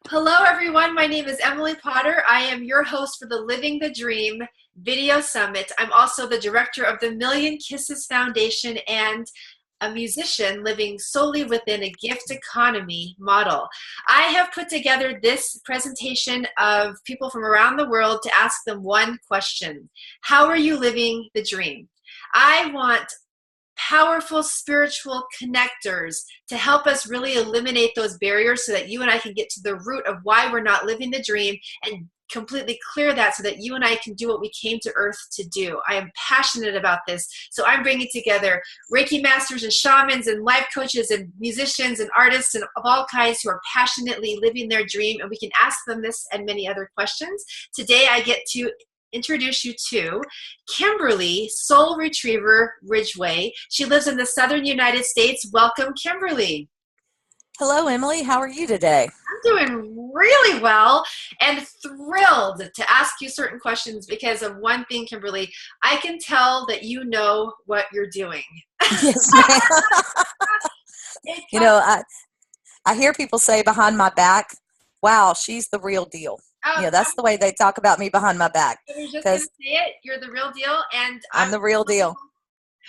Hello, everyone. My name is Emily Potter. I am your host for the Living the Dream Video Summit. I'm also the director of the Million Kisses Foundation and a musician living solely within a gift economy model. I have put together this presentation of people from around the world to ask them one question. How are you living the dream? I want powerful spiritual connectors to help us really eliminate those barriers so that you and I can get to the root of why we're not living the dream and completely clear that so that you and I can do what we came to earth to do. I am passionate about this. So I'm bringing together Reiki masters and shamans and life coaches and musicians and artists and of all kinds who are passionately living their dream, and we can ask them this and many other questions. Today I get to introduce you to Kimberli Soulretriever Ridgeway. She lives in the southern United States. Welcome, Kimberli. Hello, Emily. How are you today? I'm doing really well and thrilled to ask you certain questions because of one thing, Kimberli. I can tell that you know what you're doing. Yes, ma'am. You know, I hear people say behind my back, wow, she's the real deal. That's the way they talk about me behind my back. You're just going to say it. You're the real deal. And I'm the real deal.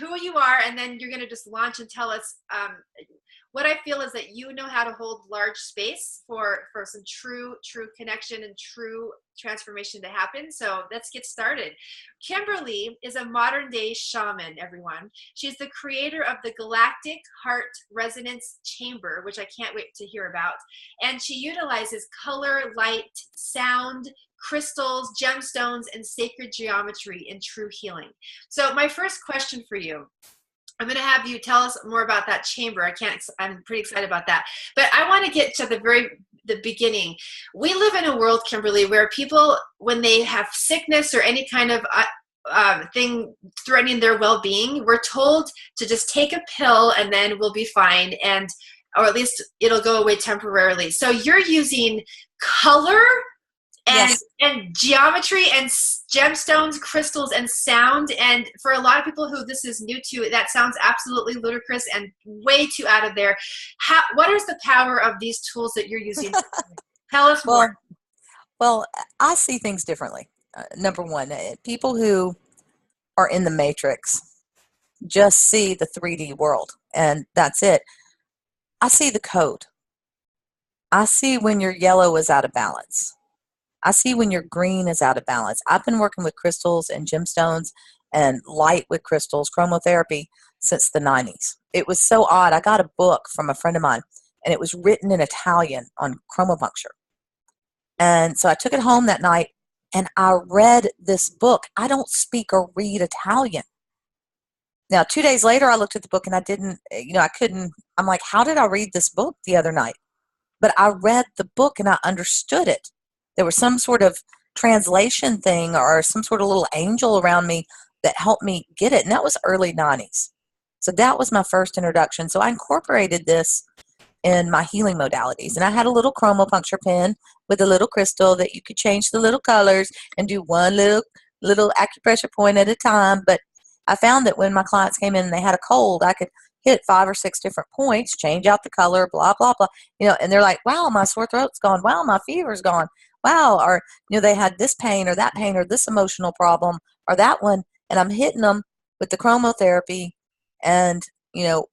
Who you are, and then you're going to just launch and tell us what I feel is that you know how to hold large space for some true connection and true transformation to happen. So let's get started. Kimberli is a modern day shaman, everyone. She's the creator of the Galactic Heart Resonance Chamber, which I can't wait to hear about. And she utilizes color, light, sound, crystals, gemstones, and sacred geometry in true healing. So my first question for you, I'm going to have you tell us more about that chamber. I'm pretty excited about that. But I want to get to the beginning. We live in a world, Kimberli, where people, when they have sickness or any kind of thing threatening their well-being, we're told to just take a pill and then we'll be fine, or at least it'll go away temporarily. So you're using color and geometry and gemstones, crystals, and sound. And for a lot of people who this is new to, that sounds absolutely ludicrous and way too out of there. What is the power of these tools that you're using? Tell us more. Well, I see things differently. Number one, people who are in the matrix just see the 3D world, and that's it. I see the code. I see when your yellow is out of balance. I see when your green is out of balance. I've been working with crystals and gemstones and light with crystals, chromotherapy, since the 90s. It was so odd. I got a book from a friend of mine, and it was written in Italian on chromopuncture. And so I took it home that night, and I read this book. I don't speak or read Italian. Now, 2 days later, I looked at the book, and I didn't, I couldn't. I'm like, how did I read this book the other night? But I read the book, and I understood it. There was some sort of translation thing or some sort of little angel around me that helped me get it. And that was early 90s. So that was my first introduction. So I incorporated this in my healing modalities. And I had a little chromopuncture pen with a little crystal that you could change the little colors and do one little acupressure point at a time. But I found that when my clients came in and they had a cold, I could hit 5 or 6 different points, change out the color, blah, blah, blah. And they're like, wow, my sore throat's gone. Wow, my fever's gone. Wow, or, they had this pain or that pain or this emotional problem or that one, and I'm hitting them with the chromotherapy and,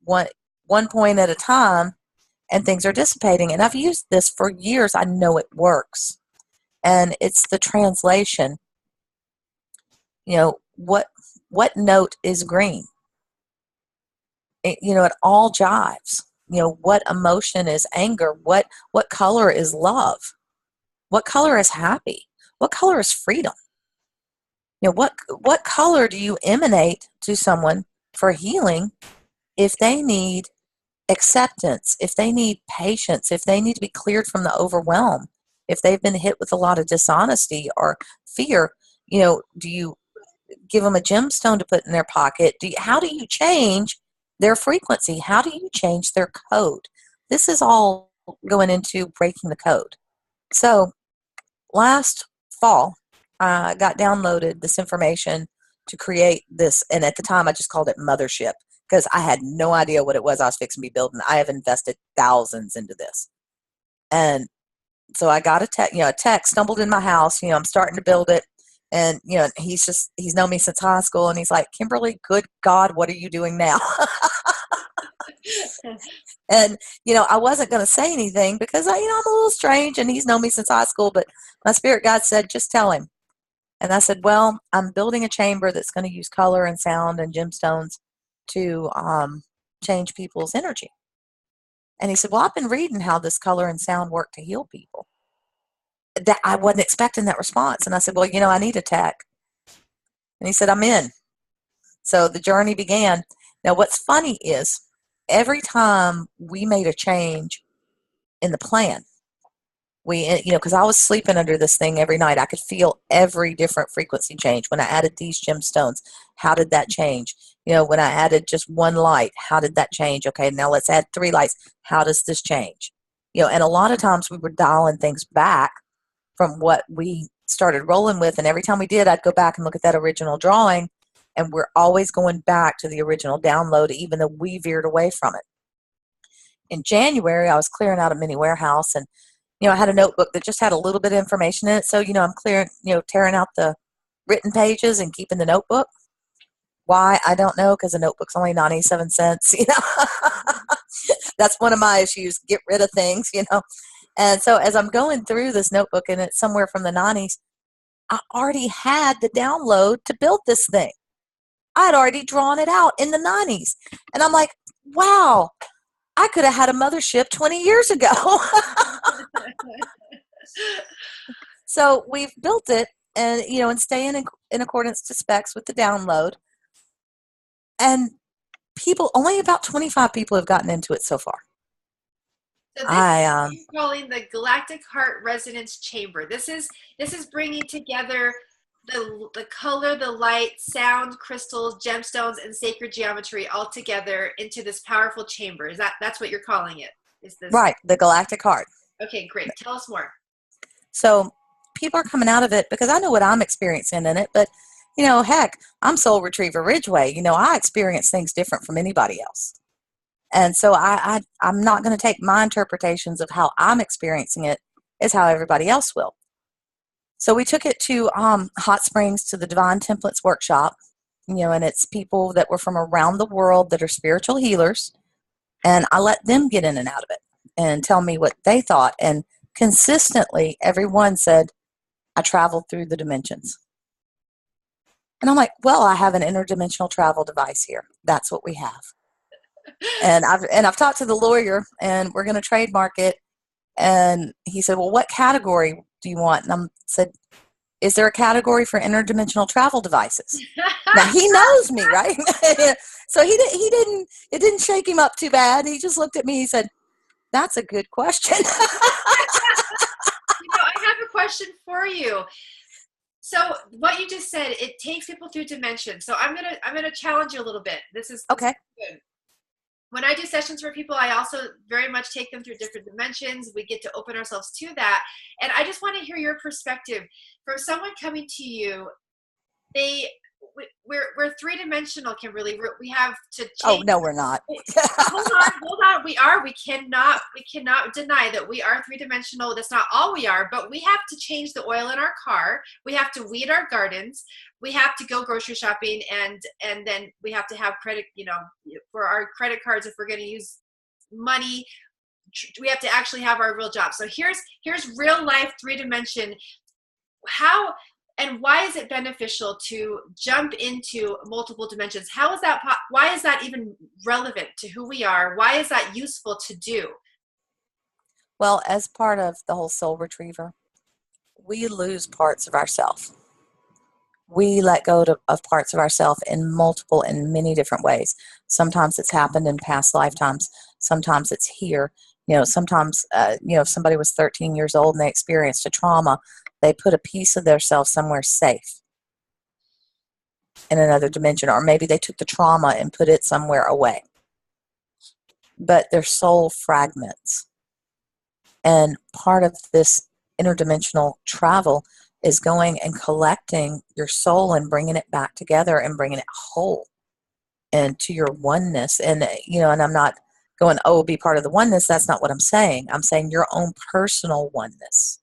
one point at a time, and things are dissipating. And I've used this for years. I know it works. And it's the translation. What note is green? It all jives. What emotion is anger? What color is love? What color is happy? What color is freedom? What color do you emanate to someone for healing if they need acceptance, if they need patience, if they need to be cleared from the overwhelm, if they've been hit with a lot of dishonesty or fear? Do you give them a gemstone to put in their pocket? How do you change their frequency? How do you change their code? This is all going into breaking the code. So last fall, I got downloaded this information to create this, and at the time I just called it Mothership because I had no idea what it was I was fixing to be building. I have invested thousands into this. And So I got a text stumbled in my house. I'm starting to build it. And, he's known me since high school. And he's like, Kimberly, good God, what are you doing now? And, I wasn't going to say anything because I'm a little strange and he's known me since high school. But my spirit guide said, just tell him. And I said, well, I'm building a chamber that's going to use color and sound and gemstones to change people's energy. And he said, well, I've been reading how this color and sound work to heal people. That I wasn't expecting that response. And I said, well, I need a tech. And he said, I'm in. So the journey began. Now, what's funny is every time we made a change in the plan, because I was sleeping under this thing every night, I could feel every different frequency change. When I added these gemstones, how did that change? When I added just one light, how did that change? Okay, now let's add 3 lights. How does this change? And a lot of times we were dialing things back from what we started rolling with. And every time we did, I'd go back and look at that original drawing. And we're always going back to the original download, even though we veered away from it. In January, I was clearing out a mini warehouse, and I had a notebook that just had a little bit of information in it. So, I'm clearing, tearing out the written pages and keeping the notebook. Why? I don't know, because the notebook's only 97 cents, That's one of my issues, get rid of things, And so as I'm going through this notebook, and it's somewhere from the 90s, I already had the download to build this thing. I had already drawn it out in the 90s. And I'm like, wow, I could have had a mothership 20 years ago. So we've built it and, and staying in accordance to specs with the download. And only about 25 people have gotten into it so far. So this is calling the Galactic Heart Resonance Chamber. This is bringing together the color, the light, sound, crystals, gemstones, and sacred geometry all together into this powerful chamber. That's what you're calling it? Is this right? The Galactic Heart. Okay, great. Tell us more. So people are coming out of it because I know what I'm experiencing in it, but heck, I'm Soulretriever Ridgeway. I experience things different from anybody else. And so I'm not going to take my interpretations of how I'm experiencing it as how everybody else will. So we took it to Hot Springs to the Divine Templates Workshop, and it's people that were from around the world that are spiritual healers. And I let them get in and out of it and tell me what they thought. And consistently, everyone said, I traveled through the dimensions. And I'm like, well, I have an interdimensional travel device here. That's what we have. And I've talked to the lawyer, and we're going to trademark it. And he said, well, what category do you want? And I said, is there a category for interdimensional travel devices? Now he knows me, right? So it didn't shake him up too bad. He just looked at me. He said, that's a good question. I have a question for you. So what you just said, it takes people through dimensions. So I'm gonna challenge you a little bit. This is okay. Good. When I do sessions for people, I also very much take them through different dimensions. We get to open ourselves to that. And I just want to hear your perspective. From someone coming to you, we're three-dimensional, Kimberly. We have to change. Oh, no, we're not. Hold on. We are. We cannot deny that we are three-dimensional. That's not all we are, but we have to change the oil in our car. We have to weed our gardens. We have to go grocery shopping, and then we have to have credit, for our credit cards. If we're going to use money, we have to actually have our real job. So here's real life 3-dimension. How and why is it beneficial to jump into multiple dimensions? How is that? Why is that even relevant to who we are? Why is that useful to do? Well, as part of the whole soul retriever, we lose parts of ourselves. We let go of parts of ourselves in many different ways. Sometimes it's happened in past lifetimes. Sometimes it's here. Sometimes, if somebody was 13 years old and they experienced a trauma, they put a piece of their self somewhere safe in another dimension, or maybe they took the trauma and put it somewhere away. But they're soul fragments. And part of this interdimensional travel is going and collecting your soul and bringing it back together and bringing it whole and to your oneness. And, and I'm not going, oh, be part of the oneness. That's not what I'm saying. I'm saying your own personal oneness,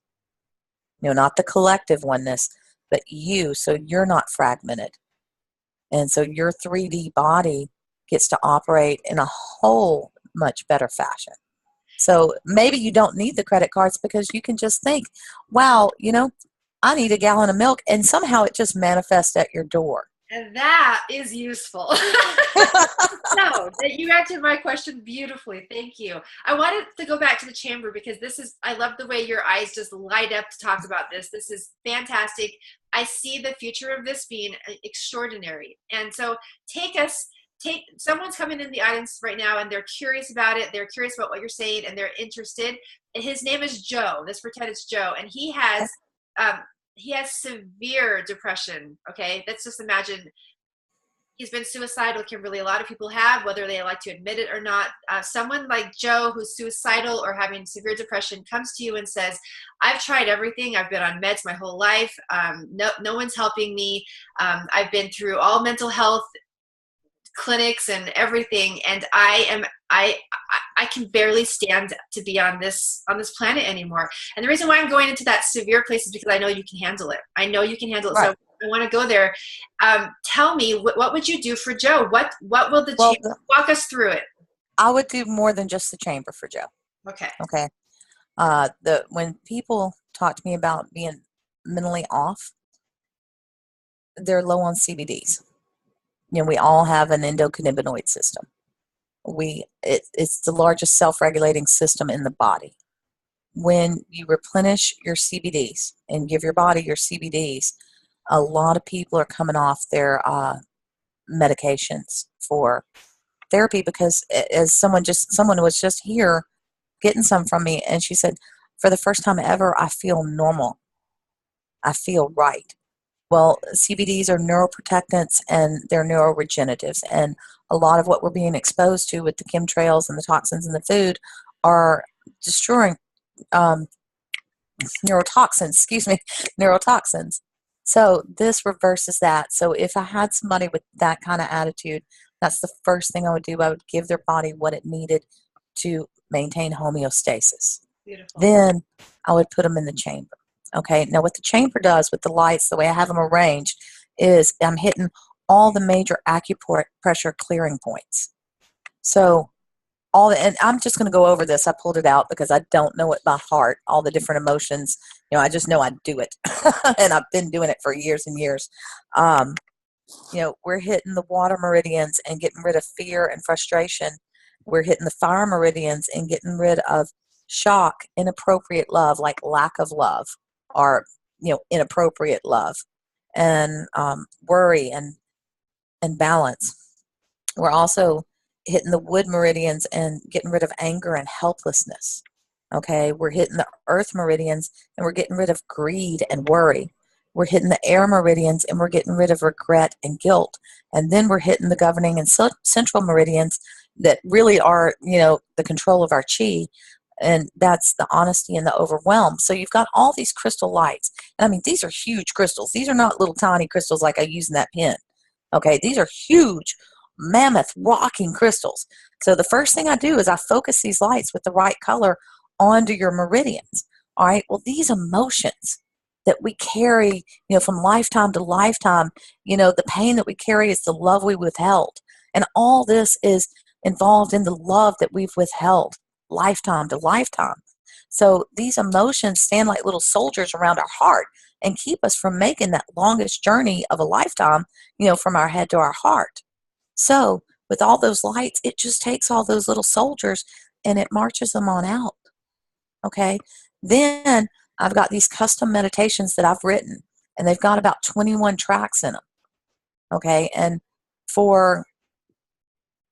not the collective oneness, but you, so you're not fragmented. And so your 3D body gets to operate in a whole much better fashion. So maybe you don't need the credit cards because you can just think, wow, I need a gallon of milk, and somehow it just manifests at your door. And that is useful. No, you answered my question beautifully. Thank you. I wanted to go back to the chamber because I love the way your eyes just light up to talk about this. This is fantastic. I see the future of this being extraordinary. And so someone's coming in the audience right now and they're curious about it. They're curious about what you're saying and they're interested. His name is Joe. Let's pretend it's Joe. And he has severe depression. Okay. Let's just imagine he's been suicidal, Kimberli. A lot of people have, whether they like to admit it or not. Someone like Joe who's suicidal or having severe depression comes to you and says, I've tried everything. I've been on meds my whole life. No one's helping me. I've been through all mental health clinics and everything, and I can barely stand to be on this planet anymore. And the reason why I'm going into that severe place is because I know you can handle it. I know you can handle it. Right. So I want to go there. Tell me, what would you do for Joe? What will the chamber, walk us through it? I would do more than just the chamber for Joe. Okay. When people talk to me about being mentally off, they're low on CBDs. We all have an endocannabinoid system. It's the largest self-regulating system in the body. When you replenish your CBDs and give your body your CBDs, a lot of people are coming off their medications for therapy because as someone was just here getting some from me, and she said, for the first time ever, I feel normal. I feel right. Well, CBDs are neuroprotectants and they're neuroregeneratives. And a lot of what we're being exposed to with the chemtrails and the toxins in the food are destroying neurotoxins. So this reverses that. So if I had somebody with that kind of attitude, that's the first thing I would do. I would give their body what it needed to maintain homeostasis. Beautiful. Then I would put them in the chamber. Okay, now what the chamber does with the lights, the way I have them arranged, is I'm hitting all the major acupressure clearing points. So and I'm just going to go over this. I pulled it out because I don't know it by heart, all the different emotions. I just know I do it. And I've been doing it for years and years. We're hitting the water meridians and getting rid of fear and frustration. We're hitting the fire meridians and getting rid of shock, inappropriate love, like lack of love, or inappropriate love, and worry and balance. We're also hitting the wood meridians and getting rid of anger and helplessness. Okay, we're hitting the earth meridians and we're getting rid of greed and worry. We're hitting the air meridians and we're getting rid of regret and guilt. And then we're hitting the governing and central meridians that really are, the control of our chi. And that's the honesty and the overwhelm. So you've got all these crystal lights. And I mean, these are huge crystals. These are not little tiny crystals like I use in that pen. Okay, these are huge, mammoth, rocking crystals. So the first thing I do is I focus these lights with the right color onto your meridians. All right, well, these emotions that we carry, from lifetime to lifetime, the pain that we carry is the love we withheld. And all this is involved in the love that we've withheld lifetime to lifetime. So these emotions stand like little soldiers around our heart and keep us from making that longest journey of a lifetime, from our head to our heart. So with all those lights, it just takes all those little soldiers and it marches them on out. Okay. Then I've got these custom meditations that I've written, and they've got about 21 tracks in them. Okay. And for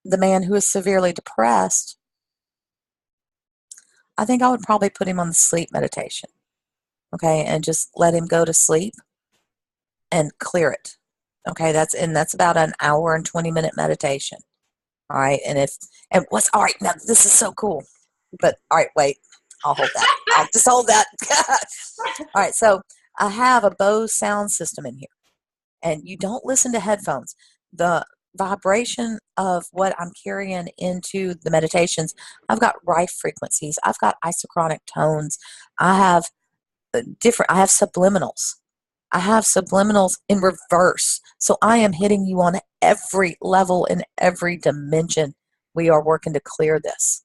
the man who is severely depressed, I think I would probably put him on the sleep meditation. Okay. And just let him go to sleep and clear it. Okay. That's about an hour and 20-minute meditation. All right. All right. Now this is so cool, but all right, wait, I'll hold that. I'll just hold that. All right. So I have a Bose sound system in here, and you don't listen to headphones. The vibration of what I'm carrying into the meditations, I've got rife frequencies, I've got isochronic tones, I have I have subliminals. I have subliminals in reverse. So I am hitting you on every level in every dimension. We are working to clear this.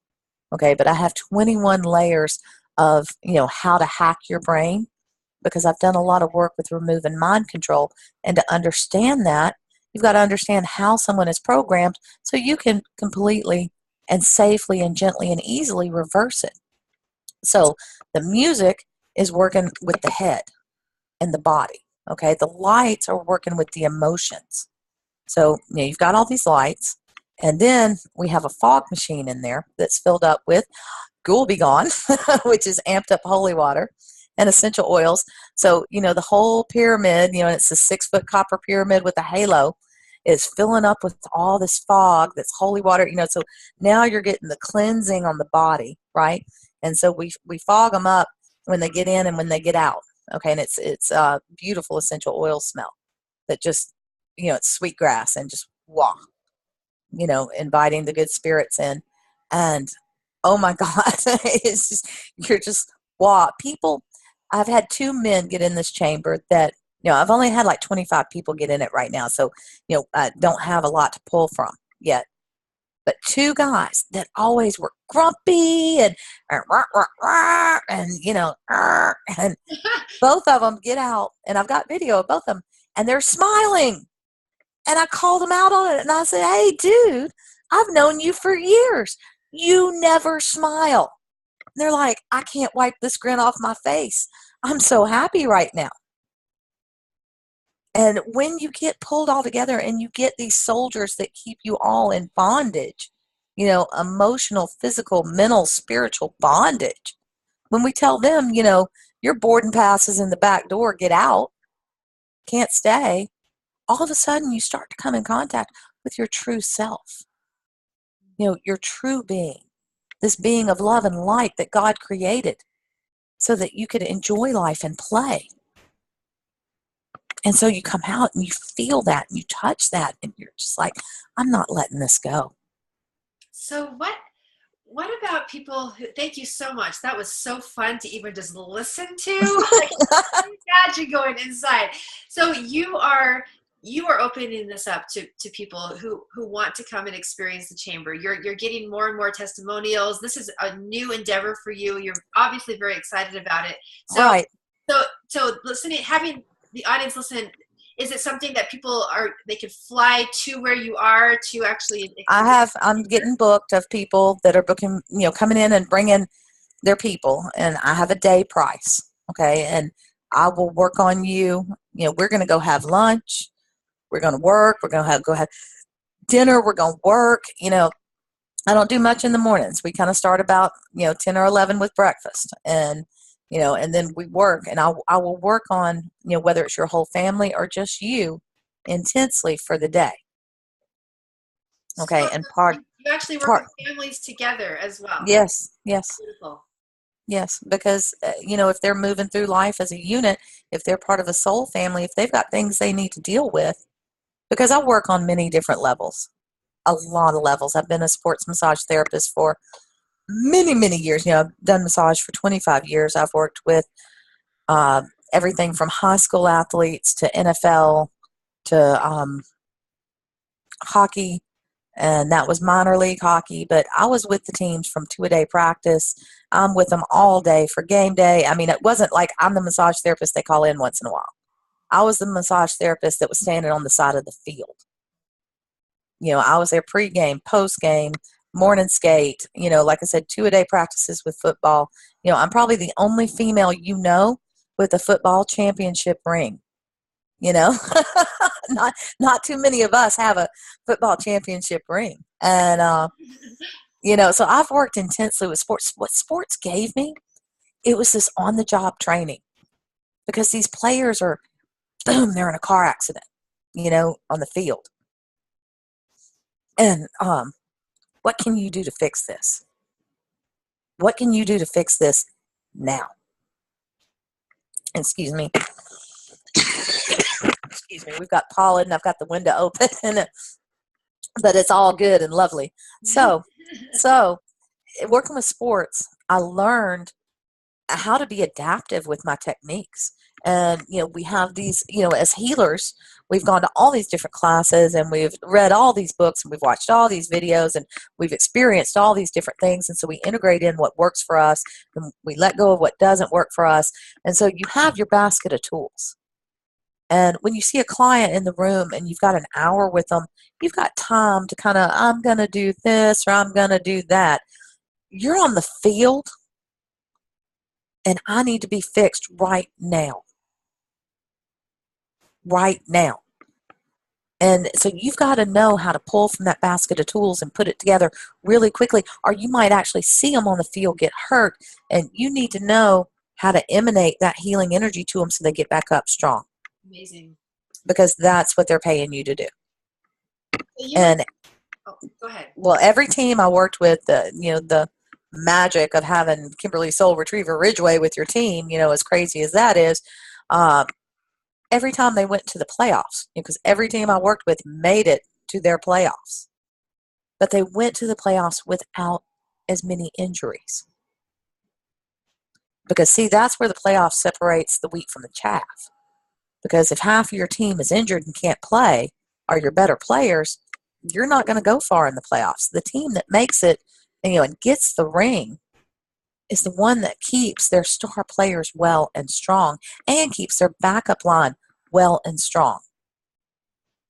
Okay, but I have 21 layers of, how to hack your brain, because I've done a lot of work with removing mind control. And to understand that, you've got to understand how someone is programmed so you can completely and safely and gently and easily reverse it. So the music is working with the head and the body. Okay, the lights are working with the emotions. So you've got all these lights, and then we have a fog machine in there that's filled up with Ghoul Be Gone, which is amped up holy water, and essential oils. So, the whole pyramid, and it's a 6-foot copper pyramid with a halo, is filling up with all this fog that's holy water. So now you're getting the cleansing on the body, right? And so we fog them up when they get in and when they get out. Okay, and it's a beautiful essential oil smell that just, it's sweet grass and just wow, inviting the good spirits in. And oh my God, it's just, you're just wow. People, I've had 2 men get in this chamber that, I've only had like 25 people get in it right now. So, I don't have a lot to pull from yet. But 2 guys that always were grumpy and and both of them get out, and I've got video of both of them, and they're smiling. And I called them out on it, and I said, "Hey, dude, I've known you for years. You never smile." And they're like, "I can't wipe this grin off my face. I'm so happy right now." And when you get pulled all together and you get these soldiers that keep you all in bondage, emotional, physical, mental, spiritual bondage, when we tell them, your boarding pass is in the back door, get out, can't stay, all of a sudden you start to come in contact with your true self, your true being, this being of love and light that God created so that you could enjoy life and play. And so you come out and you feel that and you touch that and you're just like, I'm not letting this go. So what about people who, thank you so much. That was so fun to even just listen to. Like, imagine going inside. So you are opening this up to people who want to come and experience the chamber. You're getting more and more testimonials. This is a new endeavor for you. You're obviously very excited about it. So, right. So listening, having the audience listen, is it something that they could fly to where you are to actually? I'm getting booked of people that are booking, coming in and bringing their people, and I have a day price. Okay. And I will work on you. We're going to go have lunch. We're going to work. We're going to go have dinner. We're going to work. I don't do much in the mornings. We kind of start about, 10 or 11 with breakfast, and then we work, and I will work on, whether it's your whole family or just you, intensely for the day. Okay. So And you actually work with families together as well. Yes. Beautiful. Yes, because, if they're moving through life as a unit, if they're part of a soul family, if they've got things they need to deal with, because I work on many different levels, a lot of levels. I've been a sports massage therapist for many, many years. I've done massage for 25 years. I've worked with everything from high school athletes to NFL to hockey, and that was minor league hockey, but I was with the teams from 2-a-day practice. I'm with them all day for game day. I mean, it wasn't like I'm the massage therapist they call in once in a while. I was the massage therapist that was standing on the side of the field. I was there pregame, postgame, morning skate, like I said, 2-a-day practices with football. I'm probably the only female with a football championship ring. Not too many of us have a football championship ring. And, so I've worked intensely with sports. What sports gave me, it was this on-the-job training, because these players are, boom, they're in a car accident, on the field. And what can you do to fix this? What can you do to fix this now? Excuse me. Excuse me. We've got pollen. I've got the window open. but it's all good and lovely. So, so working with sports, I learned how to be adaptive with my techniques. And, we have these, as healers, we've gone to all these different classes and we've read all these books and we've watched all these videos and we've experienced all these different things. And so we integrate in what works for us and we let go of what doesn't work for us. And so you have your basket of tools. And when you see a client in the room and you've got an hour with them, you've got time to kind of, I'm going to do this or I'm going to do that. You're on the field and I need to be fixed right now. Right now. And so you've got to know how to pull from that basket of tools and put it together really quickly, or you might actually see them on the field get hurt, and you need to know how to emanate that healing energy to them so they get back up strong. Amazing. Because that's what they're paying you to do. And go ahead. Well, every team I worked with, the magic of having Kimberli Soulretriever Ridgeway with your team, as crazy as that is, every time they went to the playoffs, because every team I worked with made it to their playoffs, but they went to the playoffs without as many injuries. Because, see, that's where the playoffs separates the wheat from the chaff. Because if half of your team is injured and can't play, or your better players, you're not going to go far in the playoffs. The team that makes it, and gets the ring is the one that keeps their star players well and strong and keeps their backup line well and strong.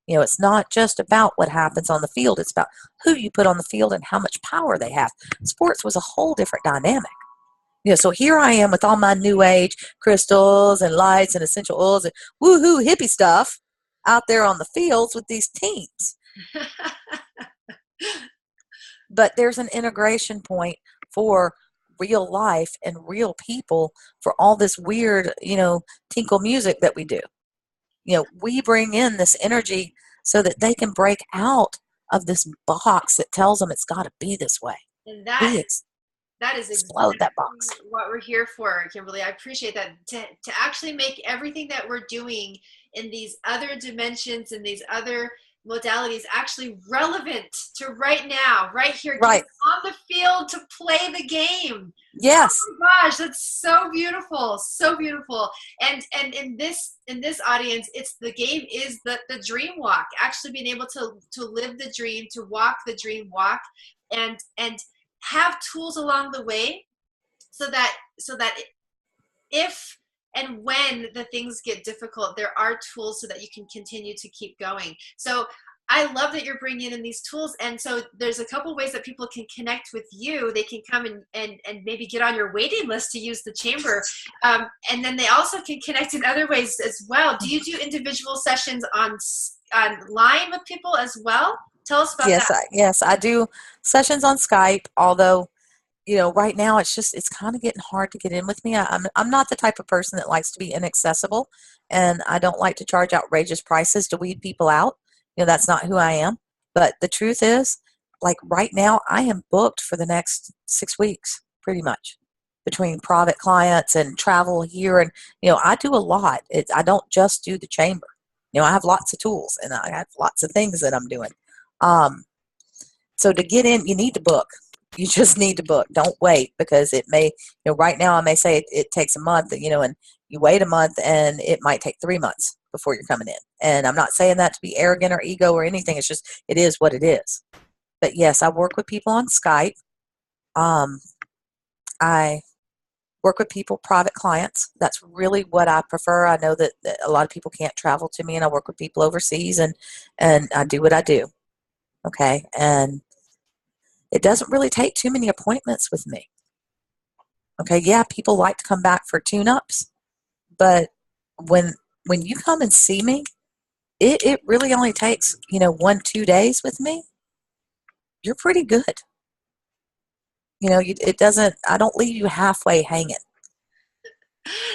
It's not just about what happens on the field. It's about who you put on the field and how much power they have. Sports was a whole different dynamic. So here I am with all my new age crystals and lights and essential oils and woohoo hippie stuff out there on the fields with these teams. But there's an integration point for real life and real people for all this weird, tinkle music that we do. We bring in this energy so that they can break out of this box that tells them it's got to be this way. And that is explode exactly that box. What we're here for, Kimberli. I appreciate that. To actually make everything that we're doing in these other dimensions and these other modalities actually relevant to right now, right here, right on the field to play the game. Yes. Oh my gosh, that's so beautiful, so beautiful. And in this audience, it's the game is the dream walk. Actually being able to live the dream, to walk the dream walk, and have tools along the way, so that if and when the things get difficult, there are tools so that you can continue to keep going. So I love that you're bringing in these tools. And so there's a couple ways that people can connect with you. They can come and maybe get on your waiting list to use the chamber. And then they also can connect in other ways as well. Do you do individual sessions online with people as well? Tell us about that. Yes, I do sessions on Skype, although, right now it's kind of getting hard to get in with me. I'm not the type of person that likes to be inaccessible, and I don't like to charge outrageous prices to weed people out. That's not who I am. But the truth is, like right now, I am booked for the next 6 weeks, pretty much, between private clients and travel here. And, I do a lot. I don't just do the chamber. I have lots of tools and I have lots of things that I'm doing. So to get in, you need to book. You just need to book. Don't wait, because it may, right now I may say it takes a month, and you wait a month and it might take 3 months before you're coming in. And I'm not saying that to be arrogant or ego or anything. It's just, it is what it is. But yes, I work with people on Skype. I work with people, private clients. That's really what I prefer. I know that a lot of people can't travel to me, and I work with people overseas, and I do what I do. Okay. And it doesn't really take too many appointments with me. Okay. Yeah. People like to come back for tune-ups, but when you come and see me, it really only takes, 1-2 days with me. You're pretty good. It doesn't, I don't leave you halfway hanging.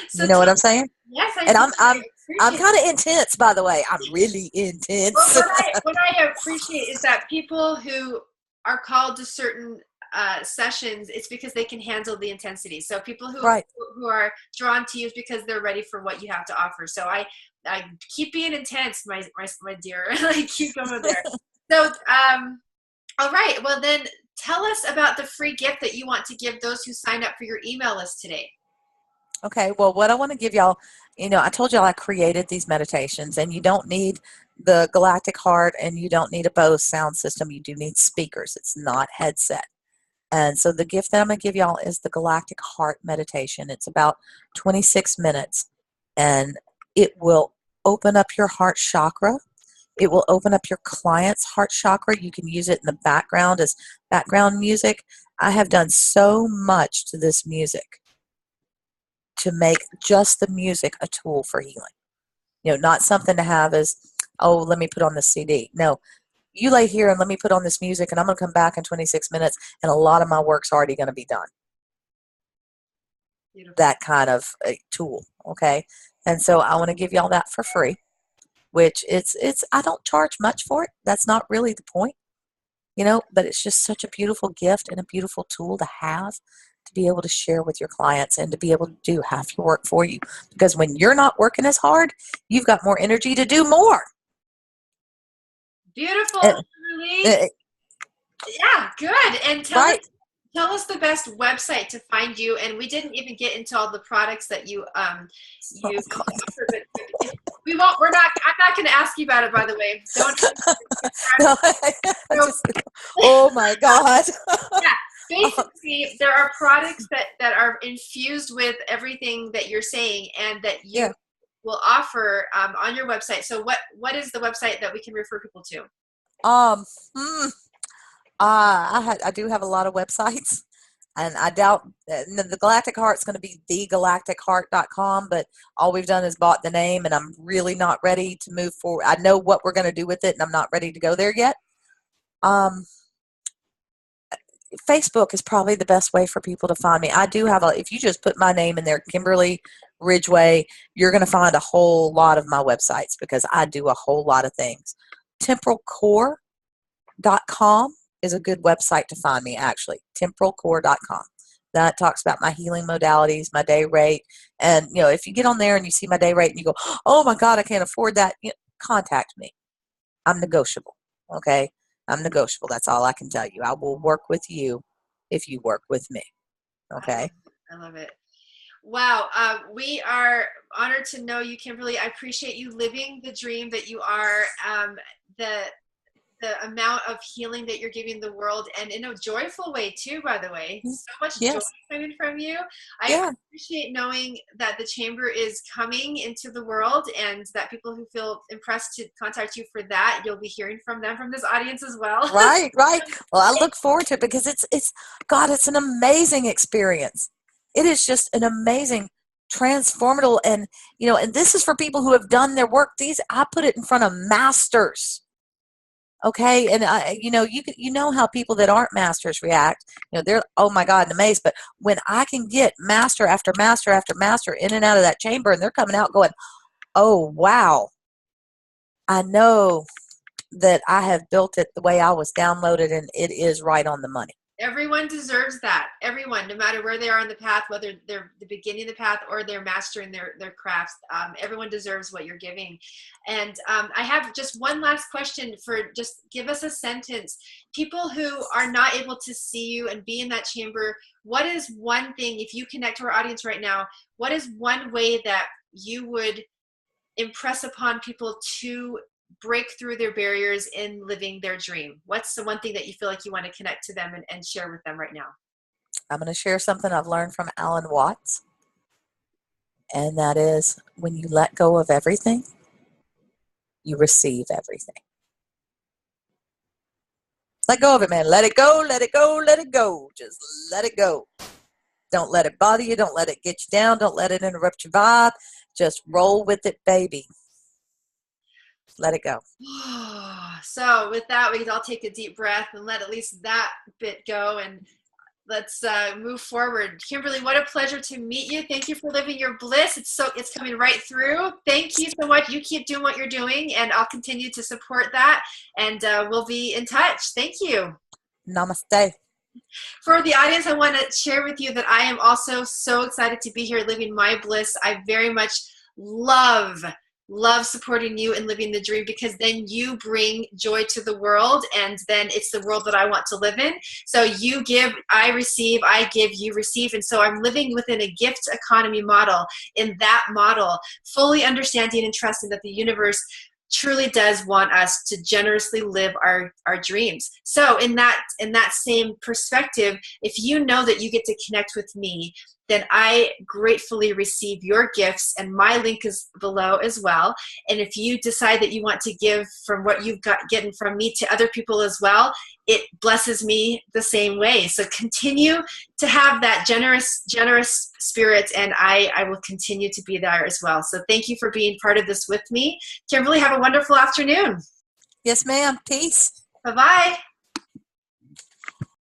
So you know what I'm saying? Yes, I and do. I'm kind of intense, by the way. I'm really intense. Well, what I appreciate is that people who are called to certain sessions, it's because they can handle the intensity. So people who are drawn to you is because they're ready for what you have to offer. So I keep being intense, my dear. Like, keep going there. So, all right. Well, then tell us about the free gift that you want to give those who signed up for your email list today. Okay, well, what I want to give y'all, I told y'all I created these meditations, and you don't need the Galactic Heart and you don't need a Bose sound system. You do need speakers. It's not headset. And so the gift that I'm going to give y'all is the Galactic Heart meditation. It's about 26 minutes, and it will open up your heart chakra. It will open up your client's heart chakra. You can use it in the background as background music. I have done so much to this music to make just the music a tool for healing. Not something to have as, oh, let me put on this CD. No, you lay here and let me put on this music, and I'm going to come back in 26 minutes, and a lot of my work's already going to be done. Beautiful. That kind of a tool, okay? And so I want to give y'all that for free, which it's I don't charge much for it. That's not really the point, but it's just such a beautiful gift and a beautiful tool to have, to be able to share with your clients and to be able to do half your work for you. Because when you're not working as hard, you've got more energy to do more. Beautiful, And, Kimberli. Yeah, good. And right. Tell us the best website to find you. And we didn't even get into all the products that you offer, but we won't. We're not. I'm not going to ask you about it. By the way, don't. No, oh my God. Yeah, basically, there are products that are infused with everything that you're saying, and that you will offer on your website. So, what is the website that we can refer people to? I do have a lot of websites, and I doubt the Galactic Heart's going to be thegalacticheart.com, but all we've done is bought the name, and I'm really not ready to move forward. I know what we're going to do with it, and I'm not ready to go there yet. Facebook is probably the best way for people to find me. I do have if you just put my name in there, Kimberli Ridgeway, you're going to find a whole lot of my websites, because I do a whole lot of things. Temporalcore.com is a good website to find me, actually. Temporalcore.com. That talks about my healing modalities, my day rate. And, if you get on there and you see my day rate and you go, oh my God, I can't afford that, contact me. I'm negotiable. Okay. I'm negotiable. That's all I can tell you. I will work with you if you work with me. Okay. I love it. Wow. We are honored to know you, Kimberli. I appreciate you living the dream that you are, the amount of healing that you're giving the world, and in a joyful way too, by the way. So much joy coming from you. I appreciate knowing that the chamber is coming into the world, and that people who feel impressed to contact you for that, you'll be hearing from them, from this audience as well. Right. Well, I look forward to it, because it's an amazing experience. It is just an amazing, transformative, and and this is for people who have done their work. I put it in front of masters. Okay, and you know how people that aren't masters react. They're, oh my God, amazed. But when I can get master after master after master in and out of that chamber, and they're coming out going, oh wow, I know that I have built it the way I was downloaded, and it is right on the money. Everyone deserves that. Everyone, no matter where they are in the path, whether they're the beginning of the path or they're mastering their crafts, everyone deserves what you're giving. And I have just one last question just give us a sentence. People who are not able to see you and be in that chamber, what is one thing, if you connect to our audience right now, what is one way that you would impress upon people to break through their barriers in living their dream? What's the one thing that you feel like you want to connect to them and share with them right now? I'm going to share something I've learned from Alan Watts, and that is, when you let go of everything, you receive everything. Let go of it, man. Let it go, let it go, let it go. Just let it go. Don't let it bother you. Don't let it get you down. Don't let it interrupt your vibe. Just roll with it, baby. Let it go. So with that, we can all take a deep breath and let at least that bit go, and let's move forward. Kimberli, what a pleasure to meet you. Thank you for living your bliss. It's coming right through. Thank you so much. You keep doing what you're doing, and I'll continue to support that, and we'll be in touch. Thank you. Namaste. For the audience, I want to share with you that I am also so excited to be here living my bliss. I very much love love supporting you and living the dream, because then you bring joy to the world, and then it's the world that I want to live in. So you give, I receive, I give, you receive. And so I'm living within a gift economy model. In that model, fully understanding and trusting that the universe truly does want us to generously live our dreams. So in that same perspective, if you know that you get to connect with me, then I gratefully receive your gifts, and my link is below as well. And if you decide that you want to give from what you've gotten from me to other people as well, it blesses me the same way. So continue to have that generous spirit, and I will continue to be there as well. So thank you for being part of this with me. Kimberli, have a wonderful afternoon. Yes, ma'am. Peace. Bye-bye.